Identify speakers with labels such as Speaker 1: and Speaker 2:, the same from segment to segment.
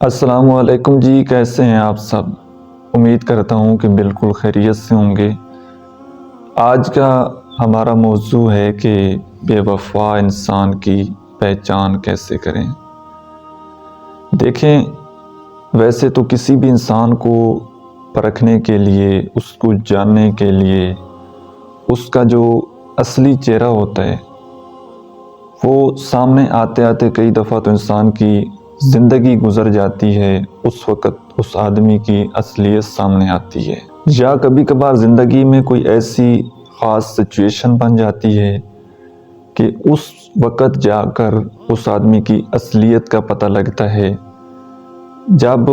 Speaker 1: السلام علیکم جی، کیسے ہیں آپ سب؟ امید کرتا ہوں کہ بالکل خیریت سے ہوں گے۔ آج کا ہمارا موضوع ہے کہ بے وفا انسان کی پہچان کیسے کریں۔ دیکھیں، ویسے تو کسی بھی انسان کو پرکھنے کے لیے، اس کو جاننے کے لیے، اس کا جو اصلی چہرہ ہوتا ہے وہ سامنے آتے آتے کئی دفعہ تو انسان کی زندگی گزر جاتی ہے، اس وقت اس آدمی کی اصلیت سامنے آتی ہے، یا کبھی کبھار زندگی میں کوئی ایسی خاص سچویشن بن جاتی ہے کہ اس وقت جا کر اس آدمی کی اصلیت کا پتہ لگتا ہے۔ جب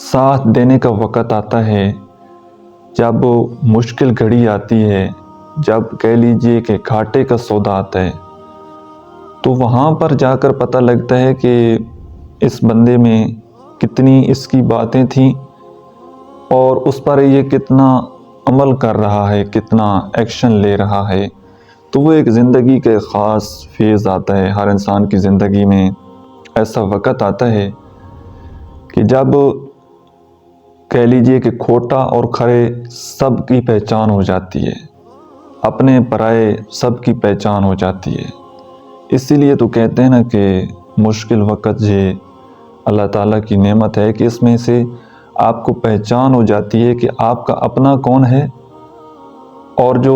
Speaker 1: ساتھ دینے کا وقت آتا ہے، جب مشکل گھڑی آتی ہے، جب کہہ لیجئے کہ گھاٹے کا سودا آتا ہے، تو وہاں پر جا کر پتہ لگتا ہے کہ اس بندے میں کتنی اس کی باتیں تھیں اور اس پر یہ کتنا عمل کر رہا ہے، کتنا ایکشن لے رہا ہے۔ تو وہ ایک زندگی کے خاص فیز آتا ہے، ہر انسان کی زندگی میں ایسا وقت آتا ہے کہ جب کہہ لیجئے کہ کھوٹا اور کھرے سب کی پہچان ہو جاتی ہے، اپنے پرائے سب کی پہچان ہو جاتی ہے۔ اسی لیے تو کہتے ہیں نا کہ مشکل وقت یہ اللہ تعالیٰ کی نعمت ہے کہ اس میں سے آپ کو پہچان ہو جاتی ہے کہ آپ کا اپنا کون ہے، اور جو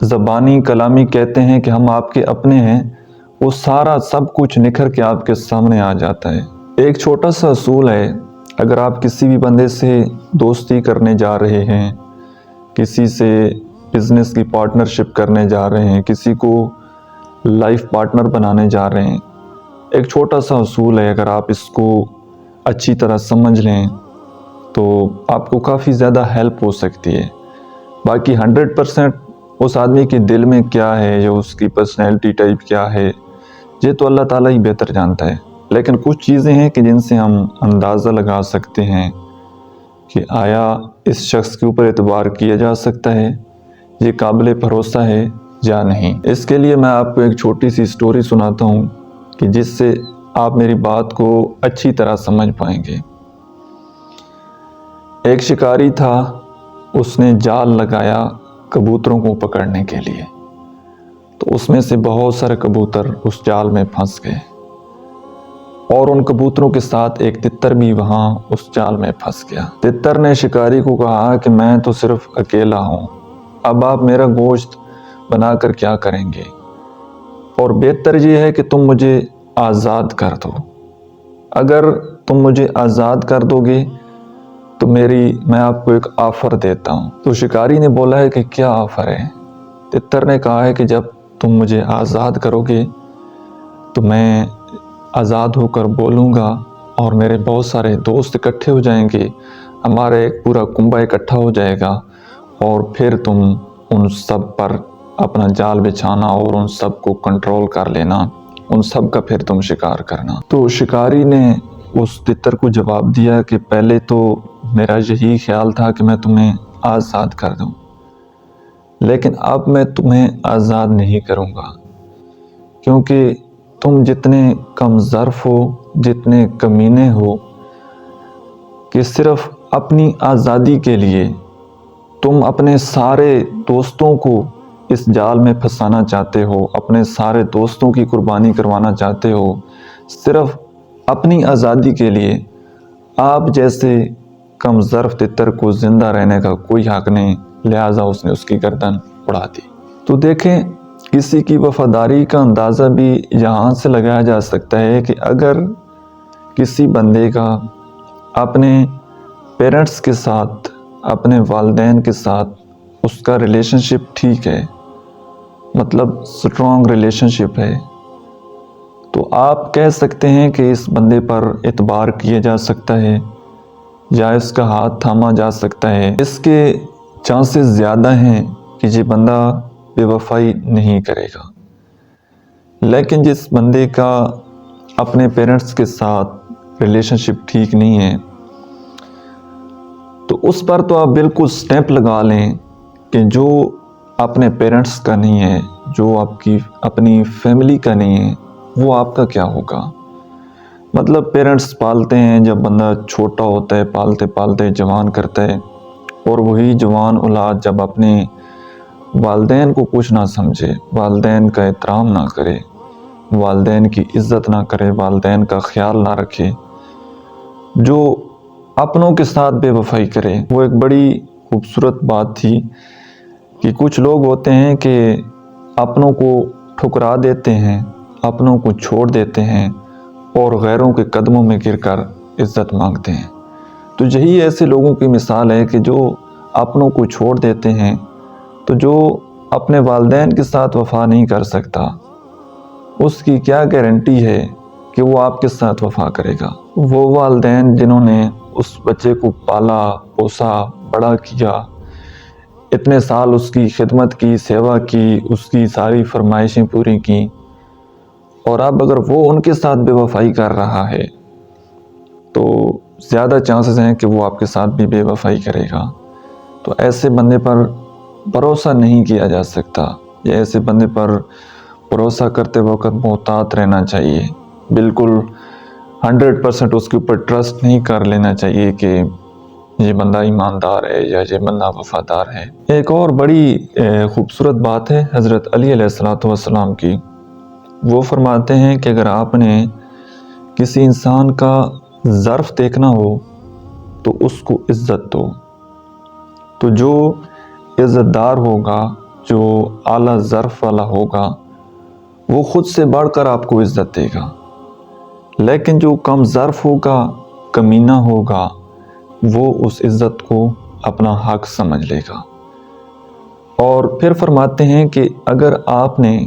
Speaker 1: زبانی کلامی کہتے ہیں کہ ہم آپ کے اپنے ہیں، وہ سارا سب کچھ نکھر کے آپ کے سامنے آ جاتا ہے۔ ایک چھوٹا سا اصول ہے، اگر آپ کسی بھی بندے سے دوستی کرنے جا رہے ہیں، کسی سے بزنس کی پارٹنرشپ کرنے جا رہے ہیں، کسی کو لائف پارٹنر بنانے جا رہے ہیں، ایک چھوٹا سا اصول ہے، اگر آپ اس کو اچھی طرح سمجھ لیں تو آپ کو کافی زیادہ ہیلپ ہو سکتی ہے۔ باقی 100% اس آدمی کے دل میں کیا ہے یا اس کی پرسنالٹی ٹائپ کیا ہے، یہ تو اللہ تعالیٰ ہی بہتر جانتا ہے۔ لیکن کچھ چیزیں ہیں کہ جن سے ہم اندازہ لگا سکتے ہیں کہ آیا اس شخص کے اوپر اعتبار کیا جا سکتا ہے، یہ قابل بھروسہ ہے یا نہیں۔ اس کے لیے میں آپ کو ایک چھوٹی سی سٹوری سناتا ہوں کہ جس سے آپ میری بات کو اچھی طرح سمجھ پائیں گے۔ ایک شکاری تھا، اس نے جال لگایا کبوتروں کو پکڑنے کے لیے، تو اس میں سے بہت سارے کبوتر اس جال میں پھنس گئے، اور ان کبوتروں کے ساتھ ایک تتر بھی وہاں اس جال میں پھنس گیا۔ تتر نے شکاری کو کہا کہ میں تو صرف اکیلا ہوں، اب آپ میرا گوشت بنا کر کیا کریں گے، اور بہتر یہ ہے کہ تم مجھے آزاد کر دو۔ اگر تم مجھے آزاد کر دو گے تو میں آپ کو ایک آفر دیتا ہوں۔ تو شکاری نے بولا ہے کہ کیا آفر ہے؟ تتر نے کہا ہے کہ جب تم مجھے آزاد کرو گے تو میں آزاد ہو کر بولوں گا اور میرے بہت سارے دوست اکٹھے ہو جائیں گے، ہمارا ایک پورا کنبہ اکٹھا ہو جائے گا، اور پھر تم ان سب پر اپنا جال بچھانا اور ان سب کو کنٹرول کر لینا، ان سب کا پھر تم شکار کرنا۔ تو شکاری نے اس تتر کو جواب دیا کہ پہلے تو میرا یہی خیال تھا کہ میں تمہیں آزاد کر دوں، لیکن اب میں تمہیں آزاد نہیں کروں گا، کیونکہ تم جتنے کم ظرف ہو، جتنے کمینے ہو، کہ صرف اپنی آزادی کے لیے تم اپنے سارے دوستوں کو اس جال میں پھنسانا چاہتے ہو، اپنے سارے دوستوں کی قربانی کروانا چاہتے ہو، صرف اپنی آزادی کے لیے۔ آپ جیسے کم ظرف تتر کو زندہ رہنے کا کوئی حق نہیں، لہٰذا اس نے اس کی گردن اڑا دی۔ تو دیکھیں، کسی کی وفاداری کا اندازہ بھی یہاں سے لگایا جا سکتا ہے کہ اگر کسی بندے کا اپنے پیرنٹس کے ساتھ، اپنے والدین کے ساتھ اس کا ریلیشن شپ ٹھیک ہے، مطلب سٹرونگ ریلیشن شپ ہے، تو آپ کہہ سکتے ہیں کہ اس بندے پر اعتبار کیا جا سکتا ہے یا اس کا ہاتھ تھاما جا سکتا ہے۔ اس کے چانسز زیادہ ہیں کہ یہ بندہ بے وفائی نہیں کرے گا۔ لیکن جس بندے کا اپنے پیرنٹس کے ساتھ ریلیشن شپ ٹھیک نہیں ہے، تو اس پر تو آپ بالکل سٹیمپ لگا لیں کہ جو اپنے پیرنٹس کا نہیں ہے، جو آپ کی اپنی فیملی کا نہیں ہے، وہ آپ کا کیا ہوگا۔ مطلب پیرنٹس پالتے ہیں، جب بندہ چھوٹا ہوتا ہے پالتے پالتے جوان کرتا ہے، اور وہی جوان اولاد جب اپنے والدین کو کچھ نہ سمجھے، والدین کا احترام نہ کرے، والدین کی عزت نہ کرے، والدین کا خیال نہ رکھے، جو اپنوں کے ساتھ بے وفائی کرے۔ وہ ایک بڑی خوبصورت بات تھی کہ کچھ لوگ ہوتے ہیں کہ اپنوں کو ٹھکرا دیتے ہیں، اپنوں کو چھوڑ دیتے ہیں اور غیروں کے قدموں میں گر کر عزت مانگتے ہیں۔ تو یہی ایسے لوگوں کی مثال ہے کہ جو اپنوں کو چھوڑ دیتے ہیں، تو جو اپنے والدین کے ساتھ وفا نہیں کر سکتا، اس کی کیا گارنٹی ہے کہ وہ آپ کے ساتھ وفا کرے گا؟ وہ والدین جنہوں نے اس بچے کو پالا پوسا بڑا کیا، اتنے سال اس کی خدمت کی، سیوا کی، اس کی ساری فرمائشیں پوری کی، اور اب اگر وہ ان کے ساتھ بے وفائی کر رہا ہے تو زیادہ چانسز ہیں کہ وہ آپ کے ساتھ بھی بے وفائی کرے گا۔ تو ایسے بندے پر بھروسہ نہیں کیا جا سکتا، یا ایسے بندے پر بھروسہ کرتے وقت محتاط رہنا چاہیے، بالکل 100% اس کے اوپر ٹرسٹ نہیں کر لینا چاہیے کہ یہ بندہ ایماندار ہے یا یہ بندہ وفادار ہے۔ ایک اور بڑی خوبصورت بات ہے حضرت علی علیہ السلام کی۔ وہ فرماتے ہیں کہ اگر آپ نے کسی انسان کا ظرف دیکھنا ہو تو اس کو عزت دو، تو جو عزت دار ہوگا، جو اعلیٰ ظرف والا ہوگا، وہ خود سے بڑھ کر آپ کو عزت دے گا، لیکن جو کم ظرف ہوگا، کمینہ ہوگا، وہ اس عزت کو اپنا حق سمجھ لے گا۔ اور پھر فرماتے ہیں کہ اگر آپ نے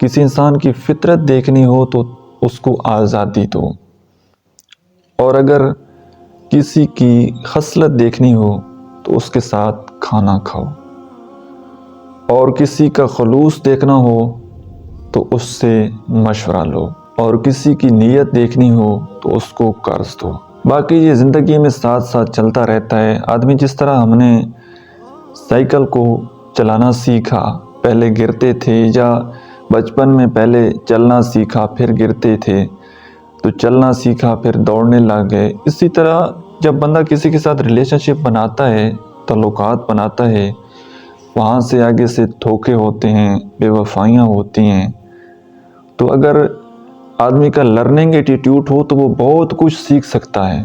Speaker 1: کسی انسان کی فطرت دیکھنی ہو تو اس کو آزادی دو، اور اگر کسی کی خصلت دیکھنی ہو تو اس کے ساتھ کھانا کھاؤ، اور کسی کا خلوص دیکھنا ہو تو اس سے مشورہ لو، اور کسی کی نیت دیکھنی ہو تو اس کو قرض دو۔ باقی یہ زندگی میں ساتھ ساتھ چلتا رہتا ہے۔ آدمی جس طرح ہم نے سائیکل کو چلانا سیکھا، پہلے گرتے تھے، یا بچپن میں پہلے چلنا سیکھا پھر گرتے تھے، تو چلنا سیکھا پھر دوڑنے لگ گئے، اسی طرح جب بندہ کسی کے ساتھ ریلیشن شپ بناتا ہے، تعلقات بناتا ہے، وہاں سے آگے سے دھوکے ہوتے ہیں، بے وفائیاں ہوتی ہیں۔ تو اگر آدمی کا لرننگ ایٹیٹیوڈ ہو تو وہ بہت کچھ سیکھ سکتا ہے۔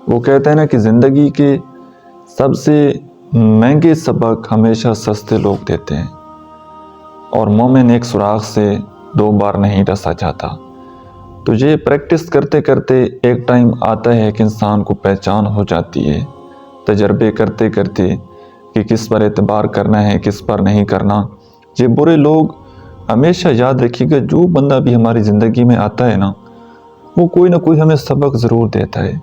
Speaker 1: وہ کہتے ہیں نا کہ زندگی کے سب سے مہنگے سبق ہمیشہ سستے لوگ دیتے ہیں، اور مومن ایک سوراخ سے 2 بار نہیں ڈسا جاتا۔ تو یہ پریکٹس کرتے کرتے ایک ٹائم آتا ہے کہ انسان کو پہچان ہو جاتی ہے، تجربے کرتے کرتے کہ کس پر اعتبار کرنا ہے، کس پر نہیں کرنا۔ یہ برے لوگ ہمیشہ یاد رکھیے گا، جو بندہ بھی ہماری زندگی میں آتا ہے نا، وہ کوئی نہ کوئی ہمیں سبق ضرور دیتا ہے۔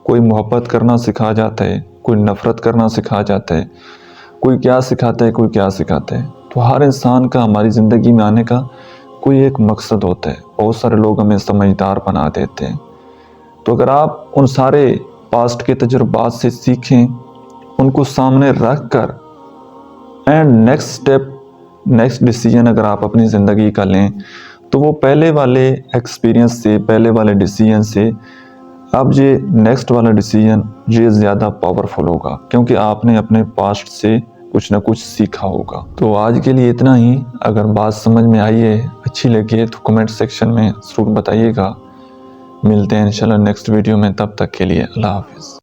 Speaker 1: کوئی محبت کرنا سکھا جاتا ہے، کوئی نفرت کرنا سکھا جاتا ہے، کوئی کیا سکھاتا ہے، کوئی کیا سکھاتا ہے۔ تو ہر انسان کا ہماری زندگی میں آنے کا کوئی ایک مقصد ہوتا ہے۔ بہت سارے لوگ ہمیں سمجھدار بنا دیتے ہیں۔ تو اگر آپ ان سارے پاسٹ کے تجربات سے سیکھیں، ان کو سامنے رکھ کر، and next step, next decision اگر آپ اپنی زندگی کا لیں، تو وہ پہلے والے ایکسپیرینس سے، پہلے والے ڈیسیجن سے اب یہ نیکسٹ والا ڈیسیجن یہ زیادہ پاورفل ہوگا، کیونکہ آپ نے اپنے پاسٹ سے کچھ نہ کچھ سیکھا ہوگا۔ تو آج کے لیے اتنا ہی۔ اگر بات سمجھ میں آئی ہے، اچھی لگی تو کمنٹ سیکشن میں ضرور بتائیے گا۔ ملتے ہیں انشاءاللہ نیکسٹ ویڈیو میں، تب تک کے لیے اللہ حافظ۔